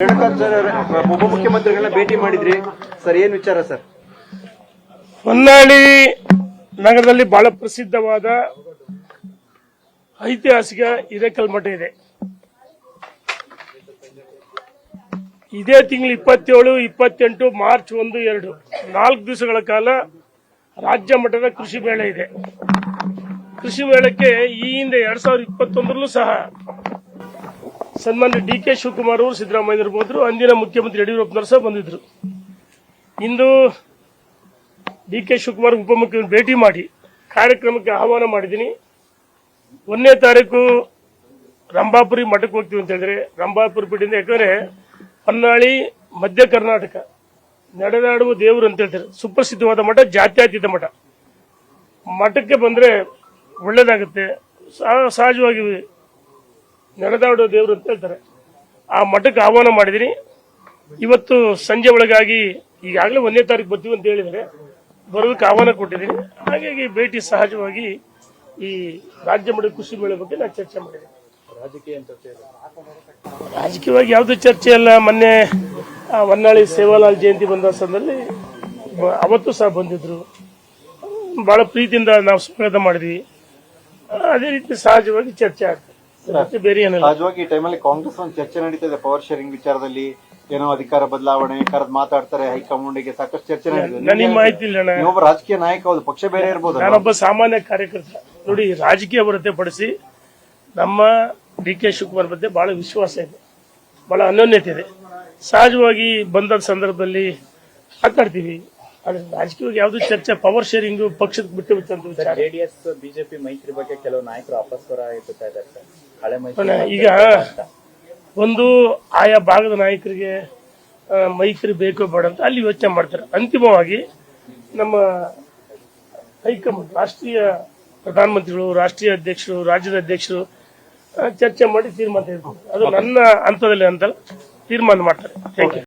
ಉಪಮುಖ್ಯಮಂತ್ರಿಗಳನ್ನ ಭೇಟಿ ಮಾಡಿದ್ರಿ ಸರ್, ಏನ್ ವಿಚಾರ ಸರ್? ಹೊನ್ನಾಳಿ ನಗರದಲ್ಲಿ ಬಹಳ ಪ್ರಸಿದ್ಧವಾದ ಐತಿಹಾಸಿಕ ಹಿರೇಕಲ್ ಮಠ ಇದೆ. ಇದೇ ತಿಂಗಳು 27, 28, ಮಾರ್ಚ್ 1, 2 4 ದಿವಸಗಳ ಕಾಲ ರಾಜ್ಯ ಮಟ್ಟದ ಕೃಷಿ ಮೇಳ ಇದೆ. ಕೃಷಿ ಮೇಳಕ್ಕೆ ಈ ಹಿಂದೆ 2021ರಲ್ಲೂ ಸಹ ಸನ್ಮಾನ್ಯ ಡಿ.ಕೆ. ಶಿವಕುಮಾರ್ ಅವರು, ಸಿದ್ದರಾಮಯ್ಯ ಇರಬಹುದು, ಅಂದಿನ ಮುಖ್ಯಮಂತ್ರಿ ಯಡಿಯೂರಪ್ಪನವರು ಸಹ ಬಂದಿದ್ರು. ಇಂದು ಡಿ.ಕೆ. ಶಿವಕುಮಾರ್ ಉಪಮುಖ್ಯಮಂತ್ರಿ ಭೇಟಿ ಮಾಡಿ ಕಾರ್ಯಕ್ರಮಕ್ಕೆ ಆಹ್ವಾನ ಮಾಡಿದ್ದೀನಿ. 1ನೇ ತಾರೀಕು ರಂಭಾಪುರಿ ಮಠಕ್ಕೆ ಹೋಗ್ತೀವಿ ಅಂತ ಹೇಳಿದ್ರೆ, ರಂಭಾಪುರಿ ಪೀಠದಿಂದ, ಯಾಕಂದ್ರೆ ಹೊನ್ನಾಳಿ ಮಧ್ಯ ಕರ್ನಾಟಕ ನಡೆದಾಡುವ ದೇವರು ಅಂತ ಹೇಳ್ತಾರೆ. ಸುಪ್ರಸಿದ್ಧವಾದ ಮಠ, ಜಾತ್ಯತೀತ ಮಠ. ಮಠಕ್ಕೆ ಬಂದ್ರೆ ಒಳ್ಳೇದಾಗುತ್ತೆ, ಸಹಜವಾಗಿ ನಡೆದಾಡುವ ದೇವರು ಅಂತ ಹೇಳ್ತಾರೆ. ಆ ಮಠಕ್ಕೆ ಆಹ್ವಾನ ಮಾಡಿದ್ದೀನಿ. ಇವತ್ತು ಸಂಜೆ ಒಳಗಾಗಿ ಈಗಾಗಲೇ 1ನೇ ತಾರೀಕು ಬರ್ತೀವಿ ಅಂತ ಹೇಳಿದರೆ ಬರೋದಕ್ಕೆ ಆಹ್ವಾನ ಕೊಟ್ಟಿದ್ದೀನಿ. ಹಾಗಾಗಿ ಭೇಟಿ ಸಹಜವಾಗಿ ಈ ರಾಜ್ಯ ಮಟ್ಟದ ಕೃಷಿ ಮೇಳ ಬಗ್ಗೆ ನಾನು ಚರ್ಚೆ ಮಾಡಿದ್ದೀನಿ. ರಾಜಕೀಯವಾಗಿ ಯಾವುದೇ ಚರ್ಚೆ ಅಲ್ಲ. ಮೊನ್ನೆ ಹೊನ್ನಾಳಿ ಸೇವಾಲಾಲ್ ಜಯಂತಿ ಬಂದ ಸಂದರ್ಭದಲ್ಲಿ ಅವತ್ತು ಸಹ ಬಂದಿದ್ರು. ಬಹಳ ಪ್ರೀತಿಯಿಂದ ನಾವು ಸ್ವಾಗತ ಮಾಡಿದ್ವಿ. ಅದೇ ರೀತಿ ಸಹಜವಾಗಿ ಚರ್ಚೆ ಆಗ್ತದೆ, ಮತ್ತೆ ಬೇರೆ ಏನಿಲ್ಲ. ಸಹಜವಾಗಿ ಈ ಟೈಮಲ್ಲಿ ಕಾಂಗ್ರೆಸ್ ಒಂದು ಚರ್ಚೆ ನಡೀತದೆ ಪವರ್ ಶೇರಿಂಗ್ ವಿಚಾರದಲ್ಲಿ. ಏನೋ ಅಧಿಕಾರ ಬದಲಾವಣೆ ಕರೆದು ಮಾತಾಡ್ತಾರೆ, ಹೈಕಮಾಂಡ್ಗೆ ಸಾಕಷ್ಟು ಚರ್ಚೆ ನಡೀತದೆ. ನನಗೆ ಮಾಹಿತಿ ಇಲ್ಲ. ನೀವೊಬ್ಬ ರಾಜಕೀಯ ನಾಯಕ, ಹೌದು, ಪಕ್ಷ ಬೇರೆ ಇರ್ಬೋದು. ನಾನೊಬ್ಬ ಸಾಮಾನ್ಯ ಕಾರ್ಯಕರ್ತ. ನೋಡಿ, ರಾಜಕೀಯ ಹೊರತುಪಡಿಸಿ ನಮ್ಮ ಡಿ.ಕೆ. ಶಿವಕುಮಾರ್ ಬಗ್ಗೆ ಬಹಳ ವಿಶ್ವಾಸ ಇದೆ, ಬಹಳ ಅನ್ಯೋನ್ಯತೆ ಇದೆ. ಸಹಜವಾಗಿ ಬಂದ ಸಂದರ್ಭದಲ್ಲಿ ಮಾತಾಡ್ತೀವಿ. ಆದ್ರೆ ರಾಜಕೀಯವಾಗಿ ಯಾವ್ದು ಚರ್ಚೆ, ಪವರ್ ಶೇರಿಂಗ್ ಪಕ್ಷದ ಬಿಟ್ಟು ವಿಚಾರ. ಜೆಡಿಎಸ್ ಬಿಜೆಪಿ ಮೈತ್ರಿ ಬಗ್ಗೆ ಕೆಲವು ನಾಯಕರು ಅಪಸ್ವರ ಎತ್ತುತ್ತಾ ಇದ್ದಾರೆ ಸರ್. ಹಳೆ ಮೈತ್ರಿ ಈಗ ಒಂದು ಆಯಾ ಭಾಗದ ನಾಯಕರಿಗೆ ಮೈತ್ರಿ ಬೇಕೋ ಬೇಡ ಅಂತ ಅಲ್ಲಿ ಯೋಚನೆ ಮಾಡ್ತಾರೆ. ಅಂತಿಮವಾಗಿ ನಮ್ಮ ಹೈಕಮಾಂಡ್, ರಾಷ್ಟ್ರೀಯ ಪ್ರಧಾನಮಂತ್ರಿಗಳು, ರಾಷ್ಟ್ರೀಯ ಅಧ್ಯಕ್ಷರು, ರಾಜ್ಯದ ಅಧ್ಯಕ್ಷರು ಚರ್ಚೆ ಮಾಡಿ ತೀರ್ಮಾನ ತೆಗೆದುಕೊಂಡು, ಅದು ನನ್ನ ಹಂತದಲ್ಲಿ ಅಂತಲ್ಲ, ತೀರ್ಮಾನ ಮಾಡ್ತಾರೆ. Thank you.